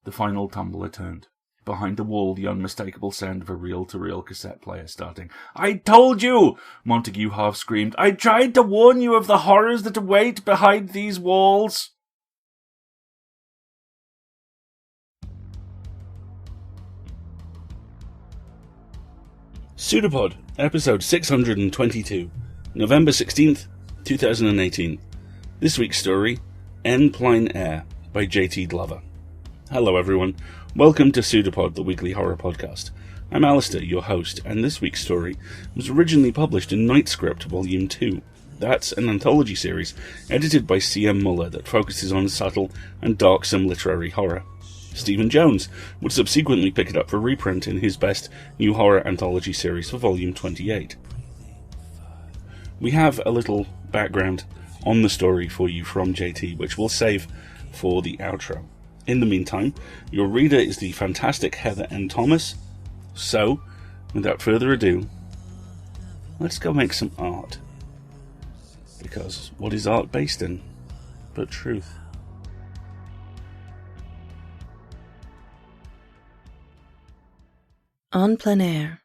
The final tumbler turned. Behind the wall, the unmistakable sound of a reel-to-reel cassette player starting. "I told you!" Montague half screamed. "I tried to warn you of the horrors that await behind these walls!" PseudoPod, episode 622, November 16th, 2018. This week's story, Plein Air, by J.T. Glover. Hello everyone, welcome to PseudoPod, the weekly horror podcast. I'm Alistair, your host, and this week's story was originally published in Nightscript Volume 2. That's an anthology series edited by C.M. Muller that focuses on subtle and darksome literary horror. Stephen Jones would subsequently pick it up for reprint in his best new horror anthology series for Volume 28. We have a little background on the story for you from JT, which we'll save for the outro. In the meantime, your reader is the fantastic Heather N. Thomas. So, without further ado, let's go make some art. Because what is art based in but truth? Plein Air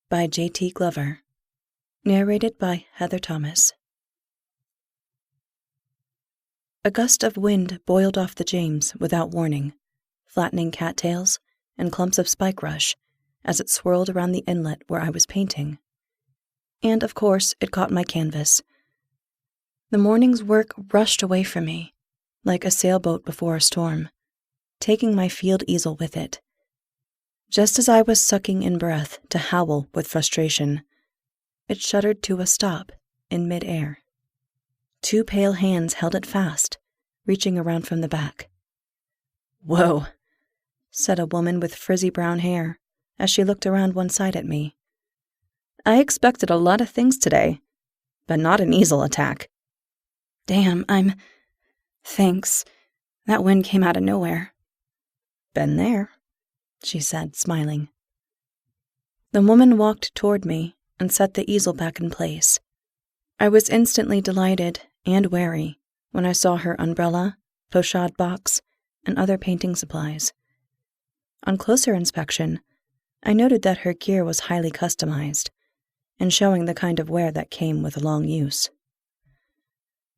by J.T. Glover. Narrated by Heather Thomas. A gust of wind boiled off the James without warning, flattening cattails and clumps of spike rush as it swirled around the inlet where I was painting. And, of course, it caught my canvas. The morning's work rushed away from me, like a sailboat before a storm, taking my field easel with it. Just as I was sucking in breath to howl with frustration, it shuddered to a stop in mid-air. Two pale hands held it fast, reaching around from the back. "Whoa," said a woman with frizzy brown hair as she looked around one side at me. "I expected a lot of things today, but not an easel attack. Damn, Thanks. That wind came out of nowhere." "Been there," she said, smiling. The woman walked toward me and set the easel back in place. I was instantly delighted and wary when I saw her umbrella, pochade box, and other painting supplies. On closer inspection, I noted that her gear was highly customized and showing the kind of wear that came with long use.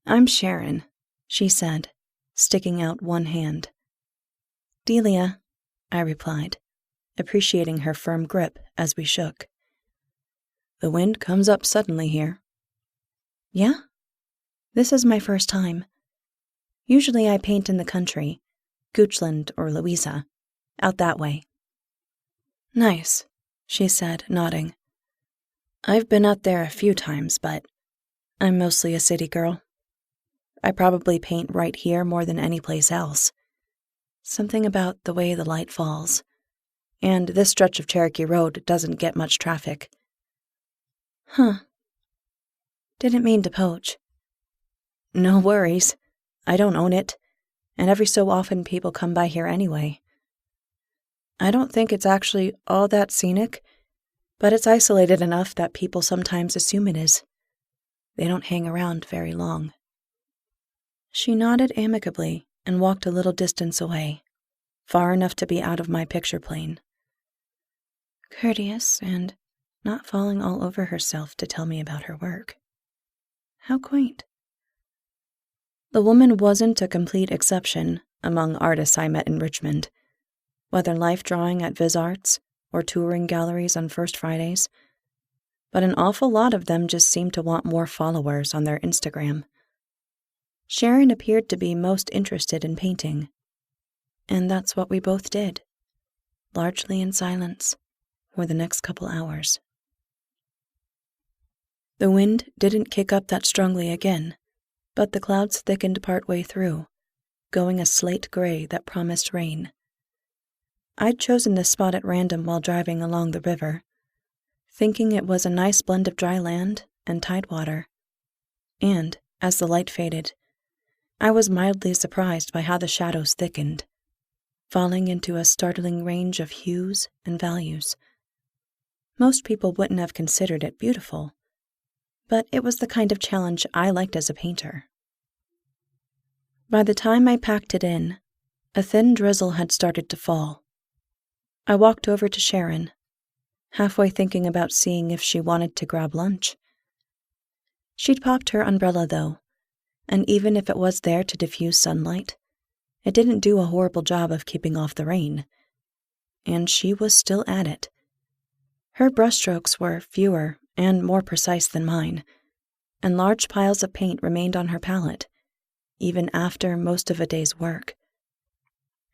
"I'm Sharon," she said, sticking out one hand. "Delia," I replied, appreciating her firm grip as we shook. "The wind comes up suddenly here." "Yeah? This is my first time. Usually I paint in the country, Goochland or Louisa, out that way." "Nice," she said, nodding. "I've been out there a few times, but I'm mostly a city girl. I probably paint right here more than any place else. Something about the way the light falls. And this stretch of Cherokee Road doesn't get much traffic." "Huh. Didn't mean to poach." "No worries. I don't own it, and every so often people come by here anyway. I don't think it's actually all that scenic, but it's isolated enough that people sometimes assume it is. They don't hang around very long." She nodded amicably and walked a little distance away, far enough to be out of my picture plane. Courteous and not falling all over herself to tell me about her work. How quaint. The woman wasn't a complete exception among artists I met in Richmond, whether life drawing at Viz Arts or touring galleries on First Fridays, but an awful lot of them just seemed to want more followers on their Instagram. Sharon appeared to be most interested in painting, and that's what we both did, largely in silence, for the next couple hours. The wind didn't kick up that strongly again, but the clouds thickened partway through, going a slate gray that promised rain. I'd chosen this spot at random while driving along the river, thinking it was a nice blend of dry land and tidewater. And, as the light faded, I was mildly surprised by how the shadows thickened, falling into a startling range of hues and values. Most people wouldn't have considered it beautiful, but it was the kind of challenge I liked as a painter. By the time I packed it in, A thin drizzle had started to fall. I walked over to Sharon, halfway thinking about seeing if she wanted to grab lunch. She'd popped her umbrella, though, and even if it was there to diffuse sunlight, it didn't do a horrible job of keeping off the rain. And she was still at it. Her brushstrokes were fewer and more precise than mine, and large piles of paint remained on her palette, even after most of a day's work.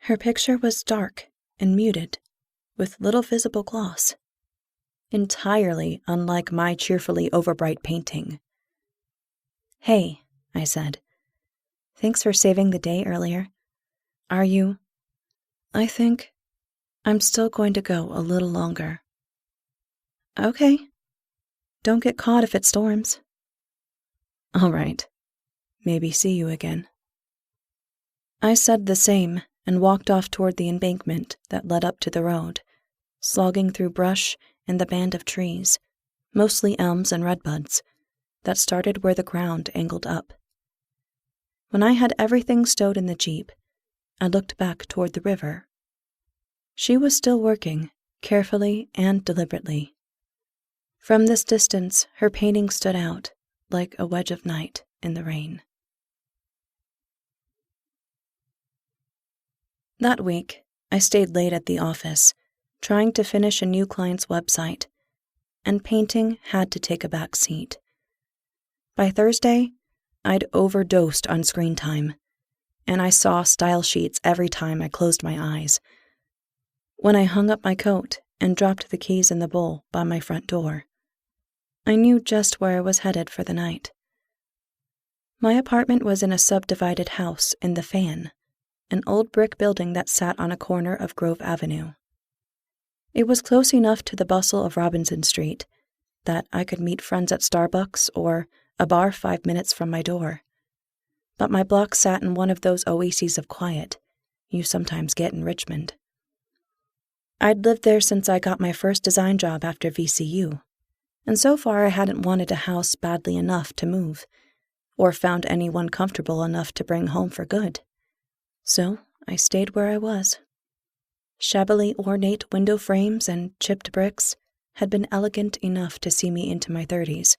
Her picture was dark and muted, with little visible gloss, entirely unlike my cheerfully overbright painting. "Hey," I said. "Thanks for saving the day earlier. Are you?" "I think I'm still going to go a little longer." "Okay. Don't get caught if it storms." "All right. Maybe see you again." I said the same and walked off toward the embankment that led up to the road, slogging through brush and the band of trees, mostly elms and redbuds, that started where the ground angled up. When I had everything stowed in the Jeep, I looked back toward the river. She was still working, carefully and deliberately. From this distance, her painting stood out like a wedge of night in the rain. That week, I stayed late at the office, trying to finish a new client's website, and painting had to take a back seat. By Thursday, I'd overdosed on screen time, and I saw style sheets every time I closed my eyes. When I hung up my coat and dropped the keys in the bowl by my front door, I knew just where I was headed for the night. My apartment was in a subdivided house in the Fan, an old brick building that sat on a corner of Grove Avenue. It was close enough to the bustle of Robinson Street that I could meet friends at Starbucks or a bar 5 minutes from my door. But my block sat in one of those oases of quiet you sometimes get in Richmond. I'd lived there since I got my first design job after VCU, and so far I hadn't wanted a house badly enough to move, or found anyone comfortable enough to bring home for good. So I stayed where I was. Shabbily ornate window frames and chipped bricks had been elegant enough to see me into my 30s,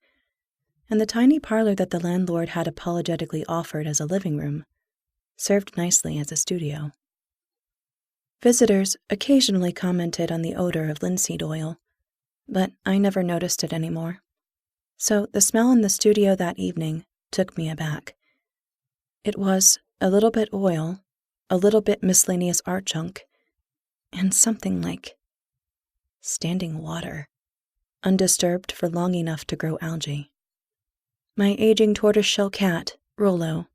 and the tiny parlor that the landlord had apologetically offered as a living room served nicely as a studio. Visitors occasionally commented on the odor of linseed oil, but I never noticed it anymore. So the smell in the studio that evening took me aback. It was a little bit oil, a little bit miscellaneous art junk, and something like standing water, undisturbed for long enough to grow algae. My aging tortoiseshell cat, Rollo,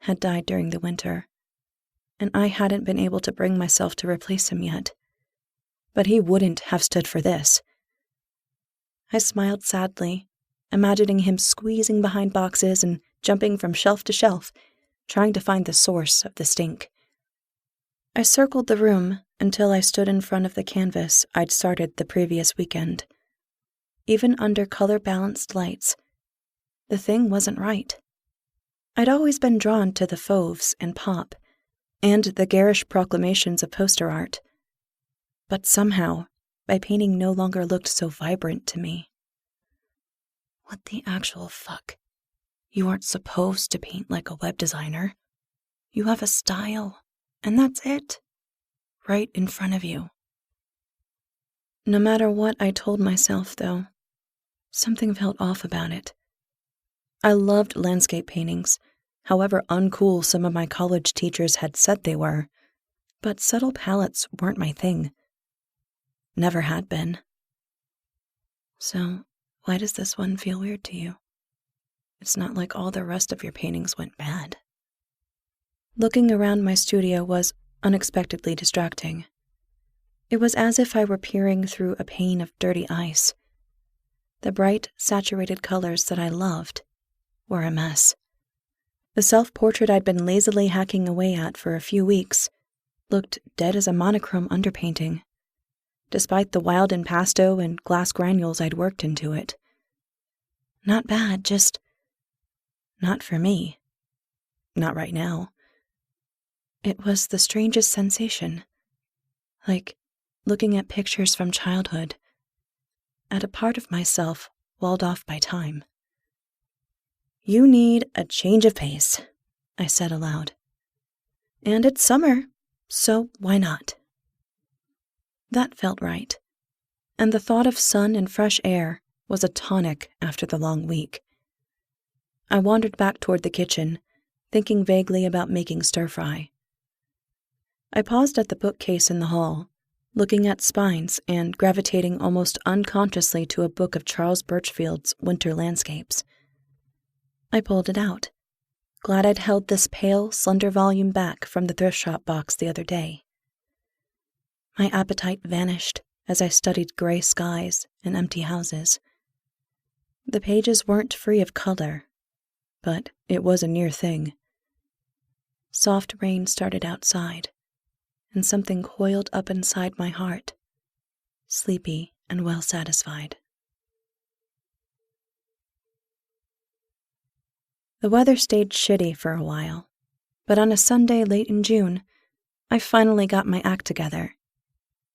had died during the winter, and I hadn't been able to bring myself to replace him yet. But he wouldn't have stood for this. I smiled sadly, imagining him squeezing behind boxes and jumping from shelf to shelf, trying to find the source of the stink. I circled the room until I stood in front of the canvas I'd started the previous weekend. Even under color-balanced lights, the thing wasn't right. I'd always been drawn to the fauves and pop, and the garish proclamations of poster art. But somehow, my painting no longer looked so vibrant to me. What the actual fuck? You aren't supposed to paint like a web designer. You have a style, and that's it. Right in front of you. No matter what I told myself, though, something felt off about it. I loved landscape paintings, however uncool some of my college teachers had said they were, but subtle palettes weren't my thing. Never had been. So, why does this one feel weird to you? It's not like all the rest of your paintings went bad. Looking around my studio was unexpectedly distracting. It was as if I were peering through a pane of dirty ice. The bright, saturated colors that I loved were a mess. The self-portrait I'd been lazily hacking away at for a few weeks looked dead as a monochrome underpainting, despite the wild impasto and glass granules I'd worked into it. Not bad, just not for me. Not right now. It was the strangest sensation, like looking at pictures from childhood, at a part of myself walled off by time. "You need a change of pace," I said aloud. "And it's summer, so why not?" That felt right, and the thought of sun and fresh air was a tonic after the long week. I wandered back toward the kitchen, thinking vaguely about making stir-fry. I paused at the bookcase in the hall, looking at spines and gravitating almost unconsciously to a book of Charles Birchfield's Winter Landscapes. I pulled it out, glad I'd held this pale, slender volume back from the thrift shop box the other day. My appetite vanished as I studied gray skies and empty houses. The pages weren't free of color, but it was a near thing. Soft rain started outside, and something coiled up inside my heart, sleepy and well satisfied. The weather stayed shitty for a while, but on a Sunday late in June, I finally got my act together,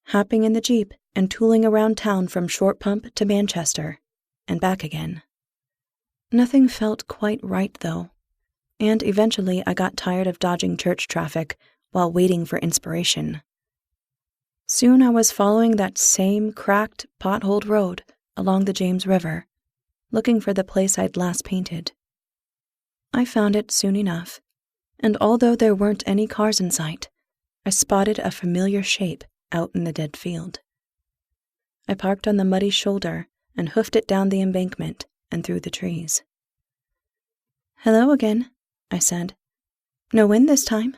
hopping in the Jeep and tooling around town from Short Pump to Manchester, and back again. Nothing felt quite right, though, and eventually I got tired of dodging church traffic while waiting for inspiration. Soon I was following that same cracked, potholed road along the James River, looking for the place I'd last painted. I found it soon enough, and although there weren't any cars in sight, I spotted a familiar shape out in the dead field. I parked on the muddy shoulder and hoofed it down the embankment and through the trees. "Hello again," I said. "No wind this time."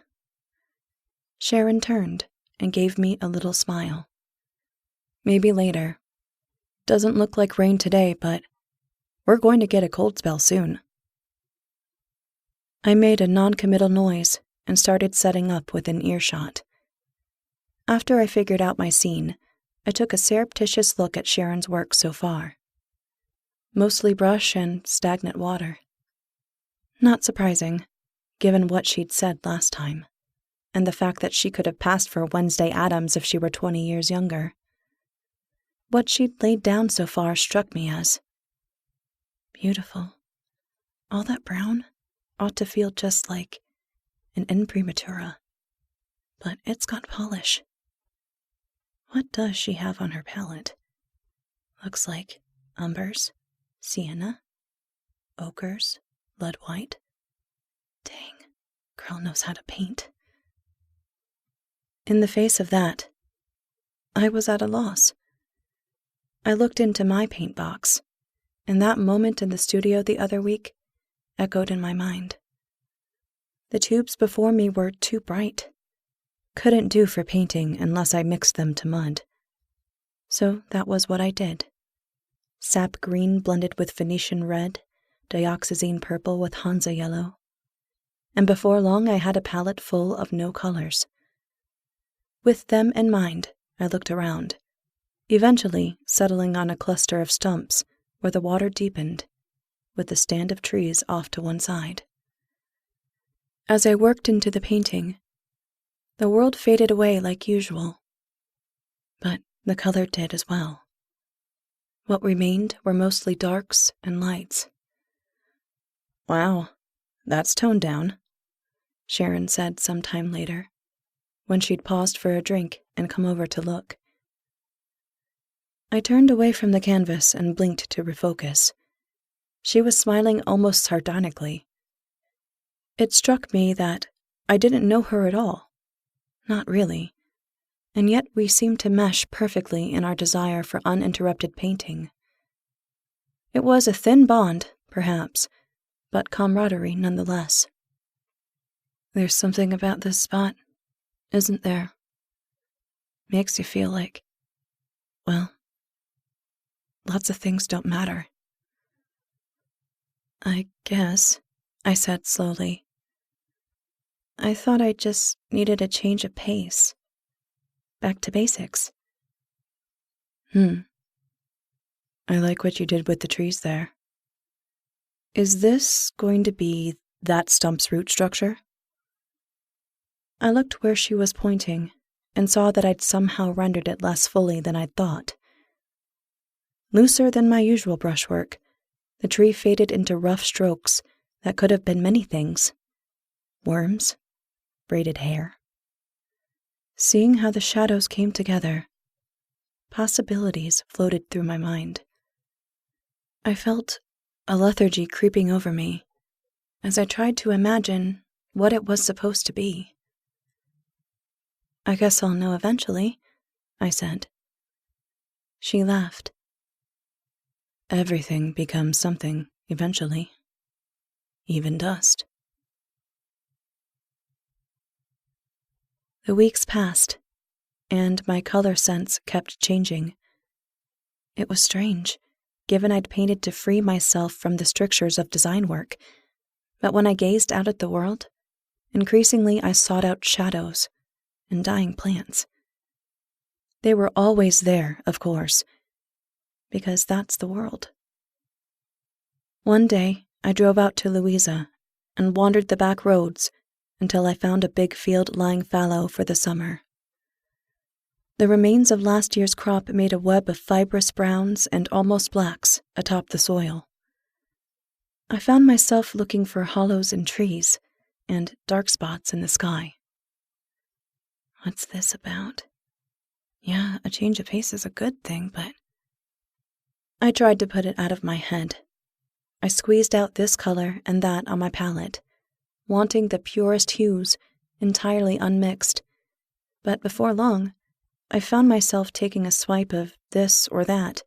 Sharon turned and gave me a little smile. "Maybe later. Doesn't look like rain today, but we're going to get a cold spell soon." I made a non-committal noise and started setting up within earshot. After I figured out my scene, I took a surreptitious look at Sharon's work so far. Mostly brush and stagnant water. Not surprising, given what she'd said last time, and the fact that she could have passed for Wednesday Addams if she were 20 years younger. What she'd laid down so far struck me as beautiful. All that brown ought to feel just like an imprimatura, but it's got polish. What does she have on her palette? Looks like umbers, sienna, ochres, lead white. Dang, girl knows how to paint. In the face of that, I was at a loss. I looked into my paint box, and that moment in the studio the other week echoed in my mind. The tubes before me were too bright. Couldn't do for painting unless I mixed them to mud. So that was what I did. Sap green blended with Venetian red, dioxazine purple with Hansa yellow. And before long I had a palette full of no colors. With them in mind, I looked around, eventually settling on a cluster of stumps where the water deepened, with the stand of trees off to one side. As I worked into the painting, the world faded away like usual, but the color did as well. What remained were mostly darks and lights. "Wow, that's toned down," Sharon said sometime later, when she'd paused for a drink and come over to look. I turned away from the canvas and blinked to refocus. She was smiling almost sardonically. It struck me that I didn't know her at all. Not really. And yet we seemed to mesh perfectly in our desire for uninterrupted painting. It was a thin bond, perhaps, but camaraderie nonetheless. "There's something about this spot, isn't there? Makes you feel like, well, lots of things don't matter." "I guess," I said slowly. "I thought I just needed a change of pace. Back to basics." I like what you did with the trees there. Is this going to be that stump's root structure?" I looked where she was pointing and saw that I'd somehow rendered it less fully than I'd thought. Looser than my usual brushwork, the tree faded into rough strokes that could have been many things. Worms, braided hair. Seeing how the shadows came together, possibilities floated through my mind. I felt a lethargy creeping over me as I tried to imagine what it was supposed to be. "I guess I'll know eventually," I said. She laughed. "Everything becomes something eventually, even dust." The weeks passed, and my color sense kept changing. It was strange, given I'd painted to free myself from the strictures of design work, but when I gazed out at the world, increasingly I sought out shadows and dying plants. They were always there, of course, because that's the world. One day, I drove out to Louisa and wandered the back roads until I found a big field lying fallow for the summer. The remains of last year's crop made a web of fibrous browns and almost blacks atop the soil. I found myself looking for hollows in trees and dark spots in the sky. What's this about? Yeah, a change of pace is a good thing, but... I tried to put it out of my head. I squeezed out this color and that on my palette, wanting the purest hues, entirely unmixed. But before long, I found myself taking a swipe of this or that,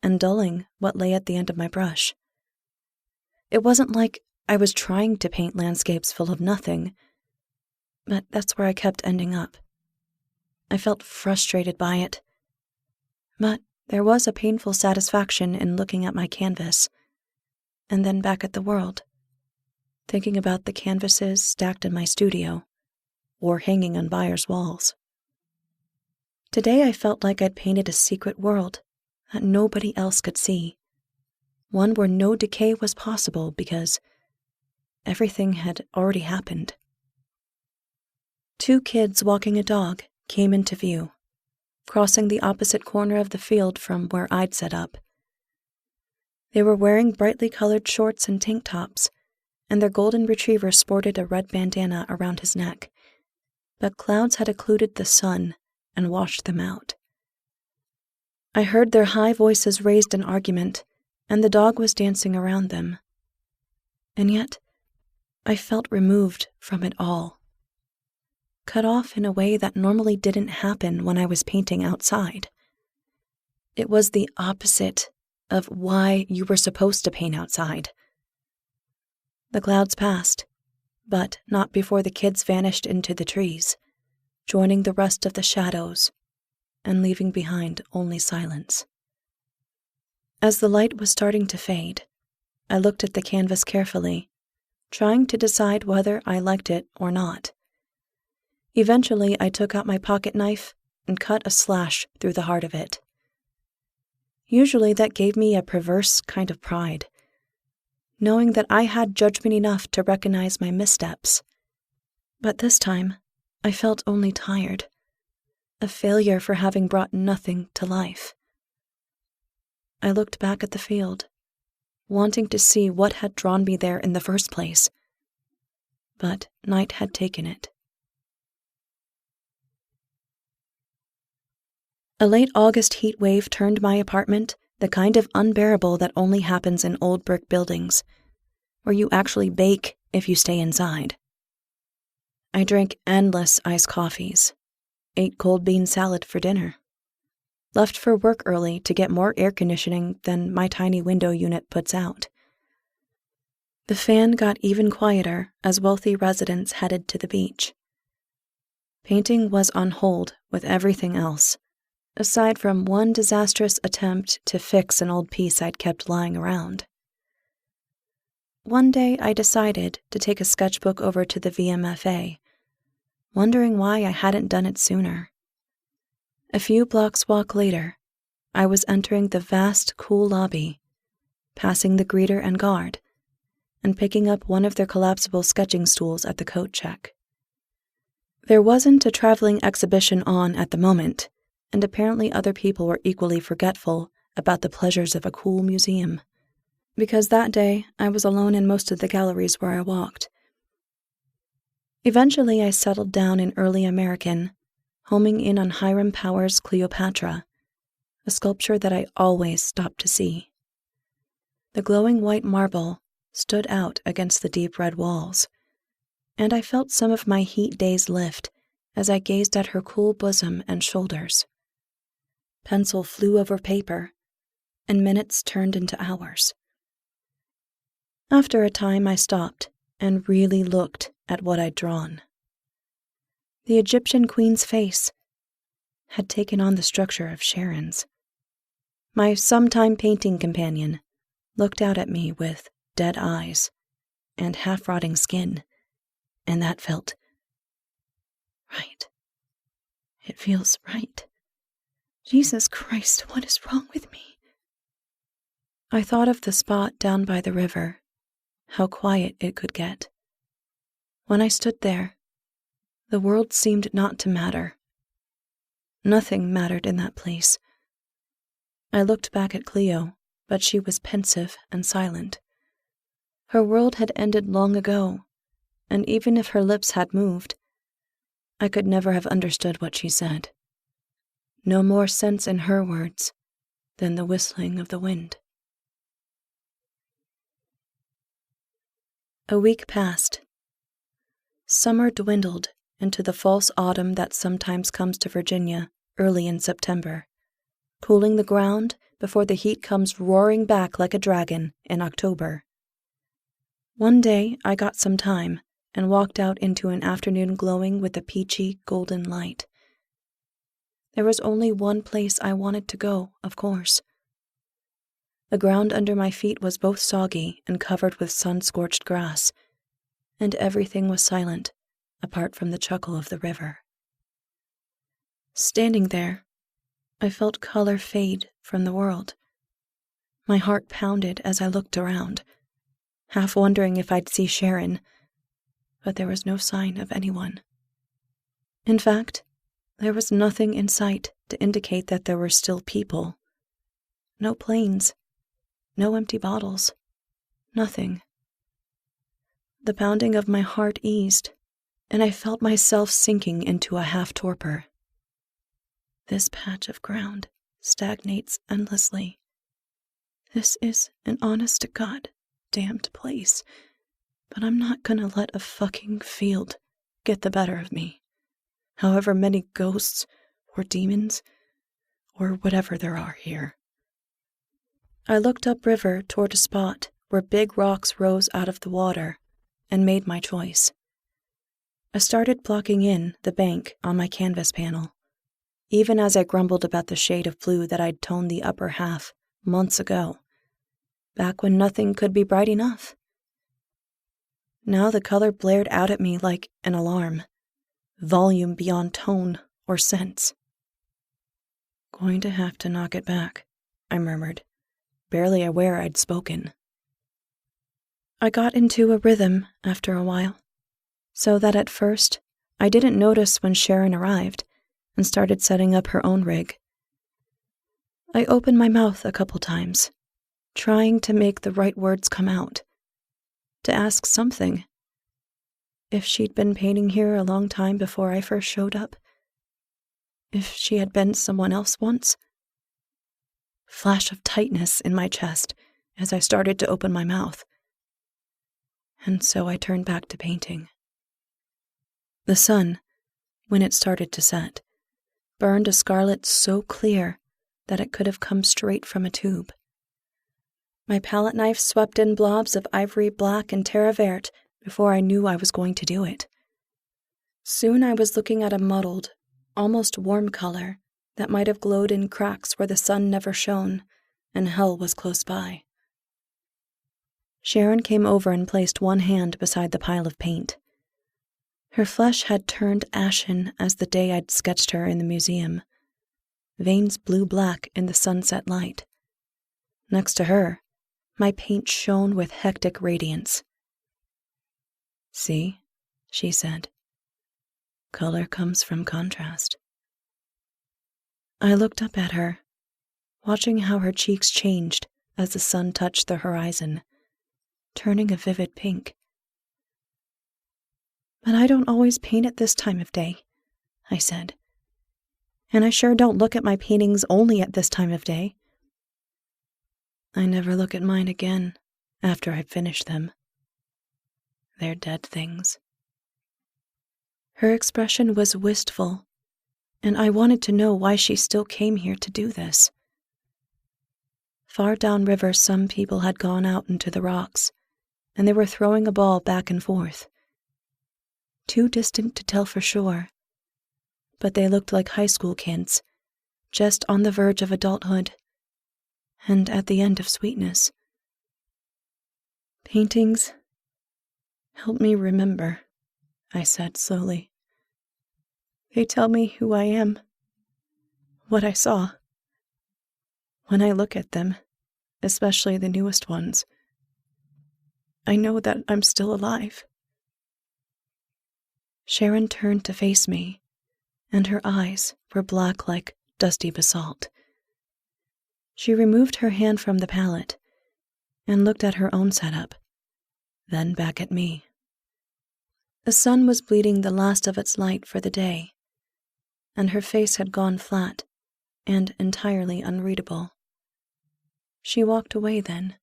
and dulling what lay at the end of my brush. It wasn't like I was trying to paint landscapes full of nothing, but that's where I kept ending up. I felt frustrated by it, but there was a painful satisfaction in looking at my canvas, and then back at the world, thinking about the canvases stacked in my studio, or hanging on buyers' walls. Today I felt like I'd painted a secret world that nobody else could see, one where no decay was possible because everything had already happened. 2 kids walking a dog came into view, crossing the opposite corner of the field from where I'd set up. They were wearing brightly colored shorts and tank tops, and their golden retriever sported a red bandana around his neck, but clouds had occluded the sun and washed them out. I heard their high voices raised in argument, and the dog was dancing around them. And yet, I felt removed from it all, cut off in a way that normally didn't happen when I was painting outside. It was the opposite of why you were supposed to paint outside. The clouds passed, but not before the kids vanished into the trees, joining the rest of the shadows and leaving behind only silence. As the light was starting to fade, I looked at the canvas carefully, trying to decide whether I liked it or not. Eventually, I took out my pocket knife and cut a slash through the heart of it. Usually that gave me a perverse kind of pride, knowing that I had judgment enough to recognize my missteps. But this time, I felt only tired, a failure for having brought nothing to life. I looked back at the field, wanting to see what had drawn me there in the first place, but night had taken it. A late August heat wave turned my apartment the kind of unbearable that only happens in old brick buildings, where you actually bake if you stay inside. I drank endless iced coffees, ate cold bean salad for dinner, left for work early to get more air conditioning than my tiny window unit puts out. The fan got even quieter as wealthy residents headed to the beach. Painting was on hold with everything else, aside from one disastrous attempt to fix an old piece I'd kept lying around. One day I decided to take a sketchbook over to the VMFA, wondering why I hadn't done it sooner. A few blocks walk later, I was entering the vast, cool lobby, passing the greeter and guard, and picking up one of their collapsible sketching stools at the coat check. There wasn't a traveling exhibition on at the moment, and apparently other people were equally forgetful about the pleasures of a cool museum. Because that day, I was alone in most of the galleries where I walked. Eventually, I settled down in early American, homing in on Hiram Power's Cleopatra, a sculpture that I always stopped to see. The glowing white marble stood out against the deep red walls, and I felt some of my heat days lift as I gazed at her cool bosom and shoulders. Pencil flew over paper, and minutes turned into hours. After a time, I stopped and really looked at what I'd drawn. The Egyptian queen's face had taken on the structure of Sharon's. My sometime painting companion looked out at me with dead eyes and half-rotting skin, and that felt right. It feels right. Jesus Christ, what is wrong with me? I thought of the spot down by the river, how quiet it could get. When I stood there, the world seemed not to matter. Nothing mattered in that place. I looked back at Cleo, but she was pensive and silent. Her world had ended long ago, and even if her lips had moved, I could never have understood what she said. No more sense in her words than the whistling of the wind. A week passed. Summer dwindled into the false autumn that sometimes comes to Virginia early in September, cooling the ground before the heat comes roaring back like a dragon in October. One day I got some time and walked out into an afternoon glowing with a peachy golden light. There was only one place I wanted to go, of course. The ground under my feet was both soggy and covered with sun-scorched grass, and everything was silent, apart from the chuckle of the river. Standing there, I felt color fade from the world. My heart pounded as I looked around, half wondering if I'd see Sharon, but there was no sign of anyone. In fact, there was nothing in sight to indicate that there were still people. No planes, no empty bottles, nothing. The pounding of my heart eased, and I felt myself sinking into a half-torpor. This patch of ground stagnates endlessly. This is an honest-to-God damned place, but I'm not gonna let a fucking field get the better of me. However many ghosts or demons or whatever there are here. I looked upriver toward a spot where big rocks rose out of the water and made my choice. I started blocking in the bank on my canvas panel, even as I grumbled about the shade of blue that I'd toned the upper half months ago, back when nothing could be bright enough. Now the color blared out at me like an alarm. Volume beyond tone or sense. Going to have to knock it back, I murmured, barely aware I'd spoken. I got into a rhythm after a while, so that at first I didn't notice when Sharon arrived and started setting up her own rig. I opened my mouth a couple times, trying to make the right words come out, to ask something. If she'd been painting here a long time before I first showed up. If she had been someone else once. Flash of tightness in my chest as I started to open my mouth. And so I turned back to painting. The sun, when it started to set, burned a scarlet so clear that it could have come straight from a tube. My palette knife swept in blobs of ivory black and terre verte before I knew I was going to do it. Soon I was looking at a muddled, almost warm color that might have glowed in cracks where the sun never shone and hell was close by. Sharon came over and placed one hand beside the pile of paint. Her flesh had turned ashen as the day I'd sketched her in the museum, veins blue-black in the sunset light. Next to her, my paint shone with hectic radiance. "See," she said. Color comes from contrast. I looked up at her, watching how her cheeks changed as the sun touched the horizon, turning a vivid pink. But I don't always paint at this time of day, I said. And I sure don't look at my paintings only at this time of day. I never look at mine again after I've finished them. They're dead things. Her expression was wistful, and I wanted to know why she still came here to do this. Far downriver, some people had gone out into the rocks, and they were throwing a ball back and forth. Too distant to tell for sure, but they looked like high school kids, just on the verge of adulthood, and at the end of sweetness. Paintings help me remember, I said slowly. They tell me who I am, what I saw. When I look at them, especially the newest ones, I know that I'm still alive. Sharon turned to face me, and her eyes were black like dusty basalt. She removed her hand from the palette and looked at her own setup, then back at me. The sun was bleeding the last of its light for the day, and her face had gone flat and entirely unreadable. She walked away then,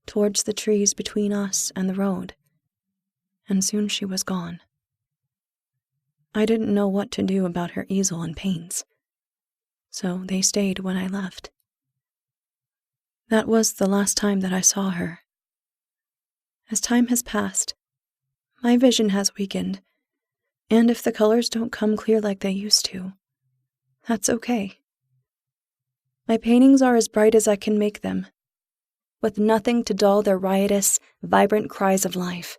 towards the trees between us and the road, and soon she was gone. I didn't know what to do about her easel and paints, so they stayed when I left. That was the last time that I saw her. As time has passed, my vision has weakened, and if the colors don't come clear like they used to, that's okay. My paintings are as bright as I can make them, with nothing to dull their riotous, vibrant cries of life.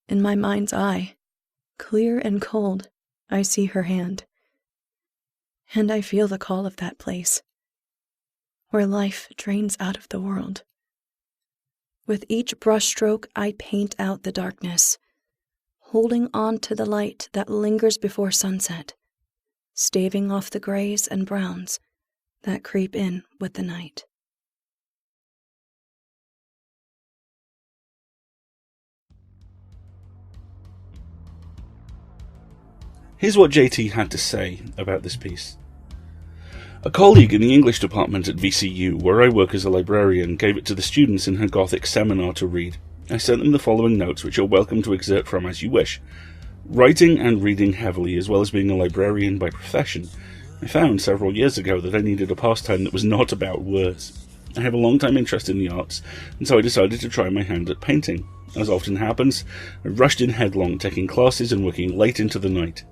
In my mind's eye, clear and cold, I see her hand, and I feel the call of that place, where life drains out of the world. With each brushstroke, I paint out the darkness, holding on to the light that lingers before sunset, staving off the grays and browns that creep in with the night. Here's what JT had to say about this piece. A colleague in the English department at VCU, where I work as a librarian, gave it to the students in her Gothic seminar to read. I sent them the following notes, which you're welcome to excerpt from as you wish. Writing and reading heavily, as well as being a librarian by profession, I found several years ago that I needed a pastime that was not about words. I have a long-time interest in the arts, and so I decided to try my hand at painting. As often happens, I rushed in headlong, taking classes and working late into the night.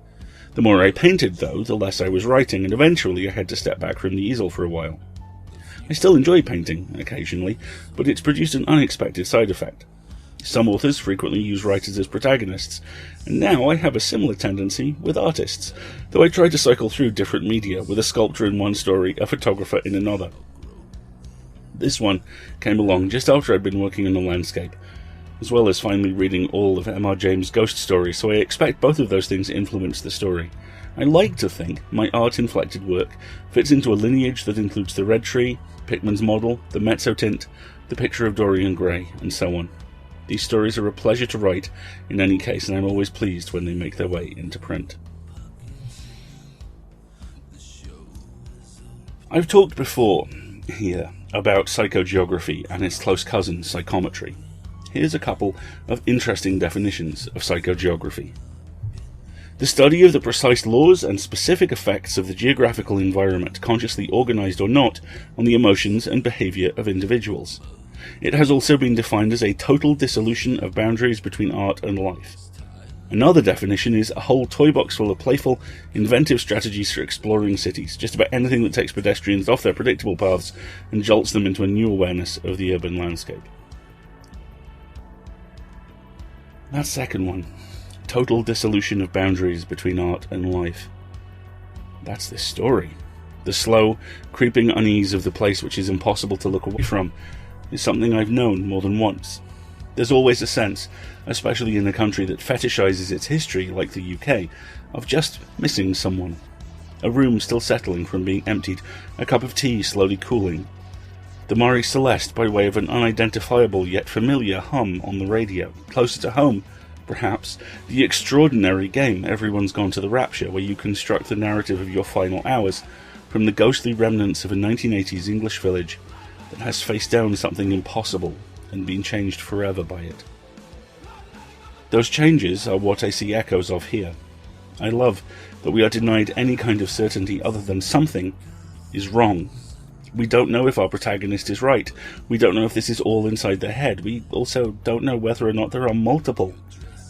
The more I painted, though, the less I was writing, and eventually I had to step back from the easel for a while. I still enjoy painting, occasionally, but it's produced an unexpected side effect. Some authors frequently use writers as protagonists, and now I have a similar tendency with artists, though I try to cycle through different media, with a sculptor in one story, a photographer in another. This one came along just after I'd been working on a landscape, as well as finally reading all of M.R. James' ghost stories, so I expect both of those things influence the story. I like to think my art-inflected work fits into a lineage that includes the Red Tree, Pickman's Model, the Mezzotint, the Picture of Dorian Gray, and so on. These stories are a pleasure to write in any case, and I'm always pleased when they make their way into print. I've talked before here about psychogeography and its close cousin, psychometry. Here's a couple of interesting definitions of psychogeography. The study of the precise laws and specific effects of the geographical environment, consciously organized or not, on the emotions and behavior of individuals. It has also been defined as a total dissolution of boundaries between art and life. Another definition is a whole toy box full of playful, inventive strategies for exploring cities, just about anything that takes pedestrians off their predictable paths and jolts them into a new awareness of the urban landscape. That second one, total dissolution of boundaries between art and life. That's this story. The slow, creeping unease of the place which is impossible to look away from is something I've known more than once. There's always a sense, especially in a country that fetishizes its history like the UK, of just missing someone. A room still settling from being emptied, a cup of tea slowly cooling. The Marie Celeste by way of an unidentifiable yet familiar hum on the radio. Closer to home, perhaps, the extraordinary game Everyone's Gone to the Rapture, where you construct the narrative of your final hours from the ghostly remnants of a 1980s English village that has faced down something impossible and been changed forever by it. Those changes are what I see echoes of here. I love that we are denied any kind of certainty other than something is wrong. We don't know if our protagonist is right. We don't know if this is all inside their head. We also don't know whether or not there are multiple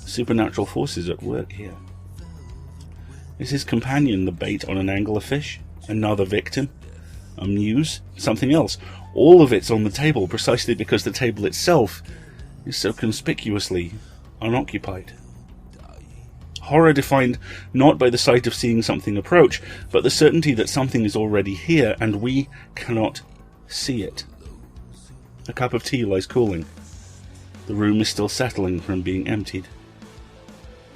supernatural forces at work here. Is his companion the bait on an angler fish? Another victim? A muse? Something else? All of it's on the table precisely because the table itself is so conspicuously unoccupied. Horror defined not by the sight of seeing something approach, but the certainty that something is already here and we cannot see it. A cup of tea lies cooling. The room is still settling from being emptied.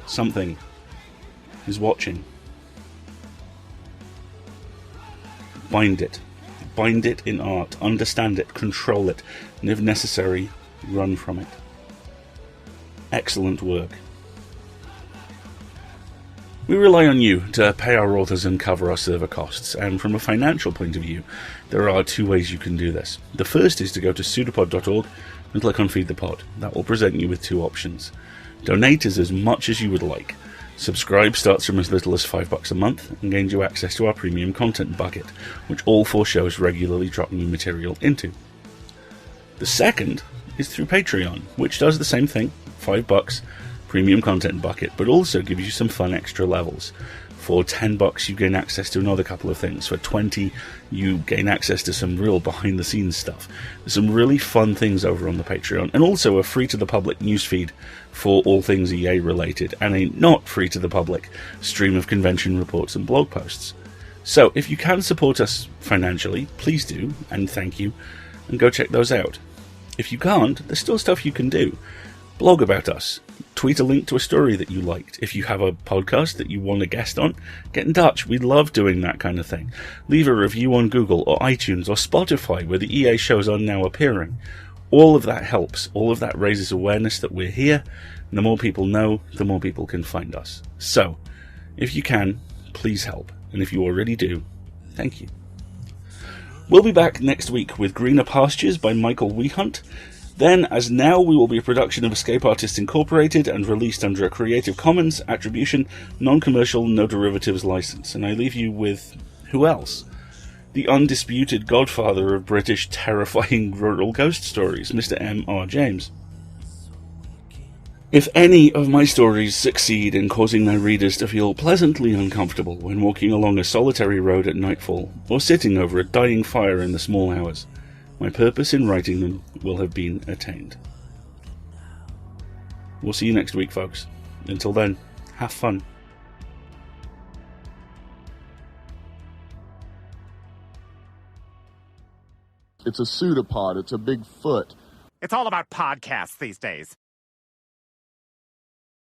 Something is watching. Bind it. Bind it in art. Understand it. Control it. And if necessary, run from it. Excellent work. We rely on you to pay our authors and cover our server costs, and from a financial point of view, there are two ways you can do this. The first is to go to pseudopod.org and click on Feed the Pod. That will present you with two options. Donate is as much as you would like. Subscribe starts from as little as $5 a month and gains you access to our premium content bucket, which all 4 shows regularly drop new material into. The second is through Patreon, which does the same thing, $5, premium content bucket, but also gives you some fun extra levels. For $10 you gain access to another couple of things. For $20 you gain access to some real behind the scenes stuff. There's some really fun things over on the Patreon, and also a free to the public newsfeed for all things EA related, and a not free to the public stream of convention reports and blog posts. So if you can support us financially, please do, and thank you, and go check those out. If you can't, there's still stuff you can do. Blog about us. Tweet a link to a story that you liked. If you have a podcast that you want a guest on, get in touch. We love doing that kind of thing. Leave a review on Google or iTunes or Spotify, where the EA shows are now appearing. All of that helps. All of that raises awareness that we're here. And the more people know, the more people can find us. So, if you can, please help. And if you already do, thank you. We'll be back next week with Greener Pastures by Michael Wehunt. Then, as now, we will be a production of Escape Artists Incorporated and released under a Creative Commons Attribution, Non-Commercial, No Derivatives license. And I leave you with who else? The undisputed godfather of British terrifying rural ghost stories, Mr. M.R. James. If any of my stories succeed in causing my readers to feel pleasantly uncomfortable when walking along a solitary road at nightfall, or sitting over a dying fire in the small hours, my purpose in writing them will have been attained. We'll see you next week, folks. Until then, have fun. It's a pseudopod. It's a big foot. It's all about podcasts these days.